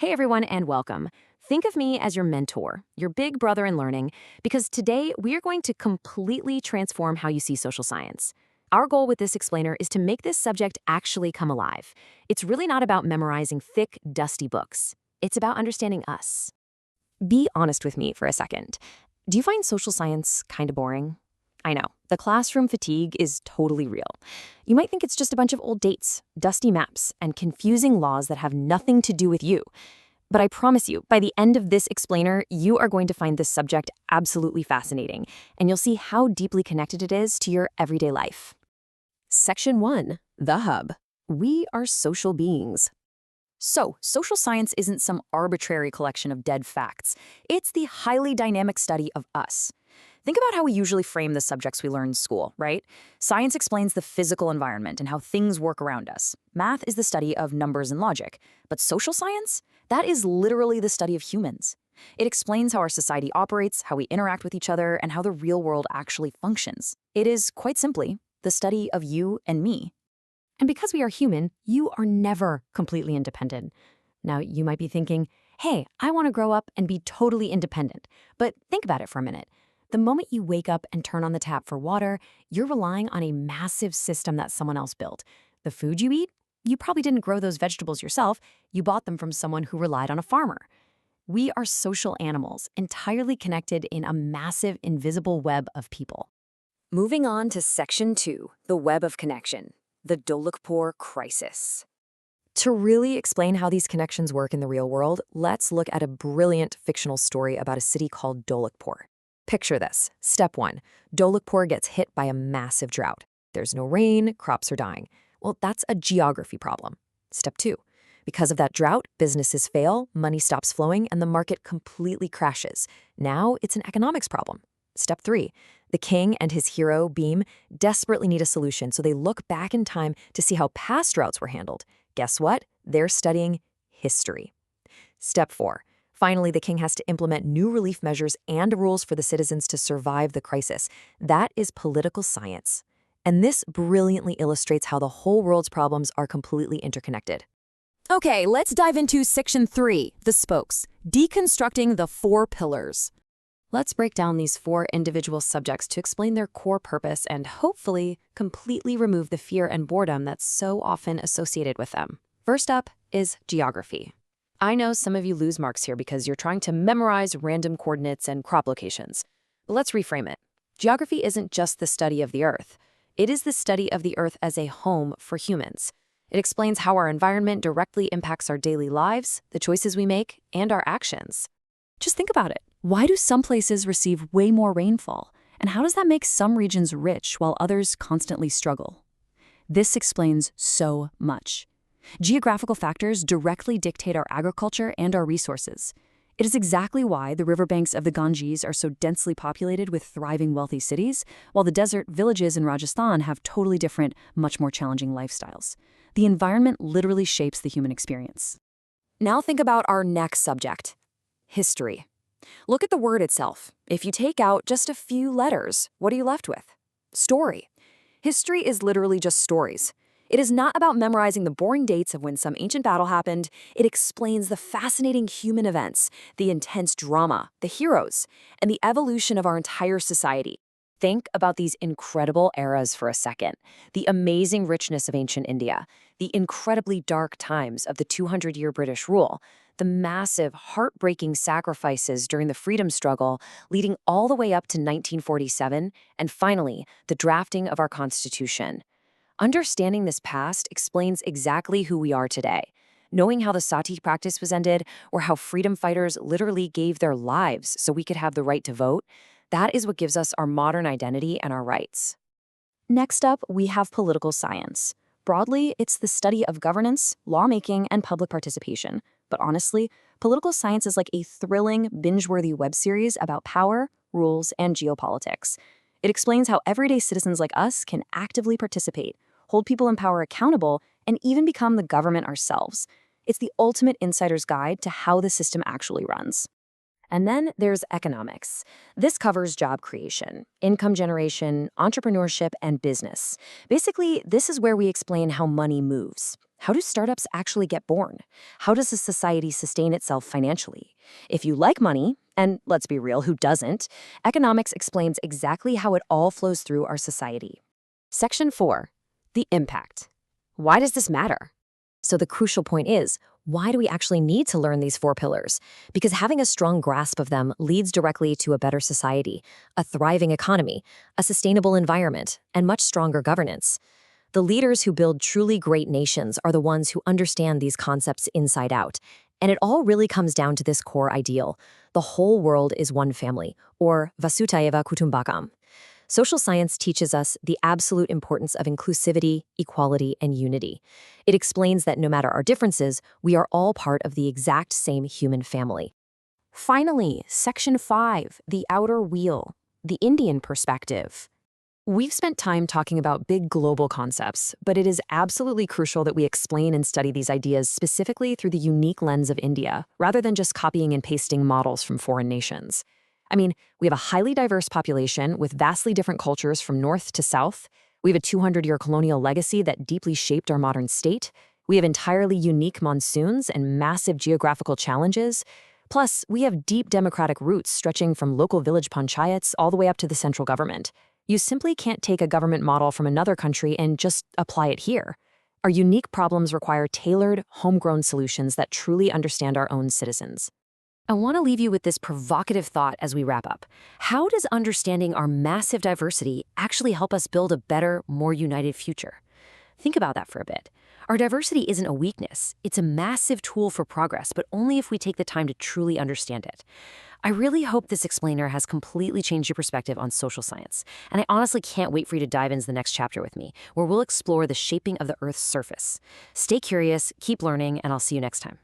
Hey everyone, and welcome. Think of me as your mentor, your big brother in learning, because today we are going to completely transform how you see social science. Our goal with this explainer is to make this subject actually come alive. It's really not about memorizing thick, dusty books. It's about understanding us. Be honest with me for a second. Do you find social science kind of boring? I know, the classroom fatigue is totally real. You might think it's just a bunch of old dates, dusty maps, and confusing laws that have nothing to do with you. But I promise you, by the end of this explainer, you are going to find this subject absolutely fascinating, and you'll see how deeply connected it is to your everyday life. Section 1. The Hub. We are social beings. So, social science isn't some arbitrary collection of dead facts. It's the highly dynamic study of us. Think about how we usually frame the subjects we learn in school, right? Science explains the physical environment and how things work around us. Math is the study of numbers and logic. But social science? That is literally the study of humans. It explains how our society operates, how we interact with each other, and how the real world actually functions. It is, quite simply, the study of you and me. And because we are human, you are never completely independent. Now, you might be thinking, hey, I want to grow up and be totally independent. But think about it for a minute. The moment you wake up and turn on the tap for water, you're relying on a massive system that someone else built. The food you eat? You probably didn't grow those vegetables yourself. You bought them from someone who relied on a farmer. We are social animals, entirely connected in a massive, invisible web of people. Moving on to Section 2, the web of connection, the Dolakpur crisis. To really explain how these connections work in the real world, let's look at a brilliant fictional story about a city called Dolakpur. Picture this. Step 1. Dolakpur gets hit by a massive drought. There's no rain, crops are dying. Well, that's a geography problem. Step 2. Because of that drought, businesses fail, money stops flowing, and the market completely crashes. Now it's an economics problem. Step 3. The king and his hero, Beam, desperately need a solution, so they look back in time to see how past droughts were handled. Guess what? They're studying history. Step 4. Finally, the king has to implement new relief measures and rules for the citizens to survive the crisis. That is political science. And this brilliantly illustrates how the whole world's problems are completely interconnected. Okay, let's dive into Section 3, the spokes, deconstructing the 4 pillars. Let's break down these 4 individual subjects to explain their core purpose and hopefully completely remove the fear and boredom that's so often associated with them. First up is geography. I know some of you lose marks here because you're trying to memorize random coordinates and crop locations. But let's reframe it. Geography isn't just the study of the Earth. It is the study of the Earth as a home for humans. It explains how our environment directly impacts our daily lives, the choices we make, and our actions. Just think about it. Why do some places receive way more rainfall? And how does that make some regions rich while others constantly struggle? This explains so much. Geographical factors directly dictate our agriculture and our resources. It is exactly why the riverbanks of the Ganges are so densely populated with thriving, wealthy cities, while the desert villages in Rajasthan have totally different, much more challenging lifestyles. The environment literally shapes the human experience. Now think about our next subject, history. Look at the word itself. If you take out just a few letters, what are you left with? Story. History is literally just stories. It is not about memorizing the boring dates of when some ancient battle happened. It explains the fascinating human events, the intense drama, the heroes, and the evolution of our entire society. Think about these incredible eras for a second. The amazing richness of ancient India, the incredibly dark times of the 200-year British rule, the massive, heartbreaking sacrifices during the freedom struggle leading all the way up to 1947, and finally, the drafting of our Constitution. Understanding this past explains exactly who we are today. Knowing how the sati practice was ended, or how freedom fighters literally gave their lives so we could have the right to vote, that is what gives us our modern identity and our rights. Next up, we have political science. Broadly, it's the study of governance, lawmaking, and public participation. But honestly, political science is like a thrilling, binge-worthy web series about power, rules, and geopolitics. It explains how everyday citizens like us can actively participate, hold people in power accountable, and even become the government ourselves. It's the ultimate insider's guide to how the system actually runs. And then there's economics. This covers job creation, income generation, entrepreneurship, and business. Basically, this is where we explain how money moves, How do startups actually get born? How does a society sustain itself financially? If you like money, and let's be real, who doesn't, economics explains exactly how it all flows through our society. Section 4. The impact. Why does this matter? So the crucial point is, why do we actually need to learn these 4 pillars? Because having a strong grasp of them leads directly to a better society, a thriving economy, a sustainable environment, and much stronger governance. The leaders who build truly great nations are the ones who understand these concepts inside out. And it all really comes down to this core ideal. The whole world is one family, or Vasudhaiva Kutumbakam. Social science teaches us the absolute importance of inclusivity, equality, and unity. It explains that no matter our differences, we are all part of the exact same human family. Finally, Section 5, the outer wheel, the Indian perspective. We've spent time talking about big global concepts, but it is absolutely crucial that we explain and study these ideas specifically through the unique lens of India, rather than just copying and pasting models from foreign nations. I mean, we have a highly diverse population with vastly different cultures from north to south. We have a 200-year colonial legacy that deeply shaped our modern state. We have entirely unique monsoons and massive geographical challenges. Plus, we have deep democratic roots stretching from local village panchayats all the way up to the central government. You simply can't take a government model from another country and just apply it here. Our unique problems require tailored, homegrown solutions that truly understand our own citizens. I want to leave you with this provocative thought as we wrap up. How does understanding our massive diversity actually help us build a better, more united future? Think about that for a bit. Our diversity isn't a weakness. It's a massive tool for progress, but only if we take the time to truly understand it. I really hope this explainer has completely changed your perspective on social science, and I honestly can't wait for you to dive into the next chapter with me, where we'll explore the shaping of the Earth's surface. Stay curious, keep learning, and I'll see you next time.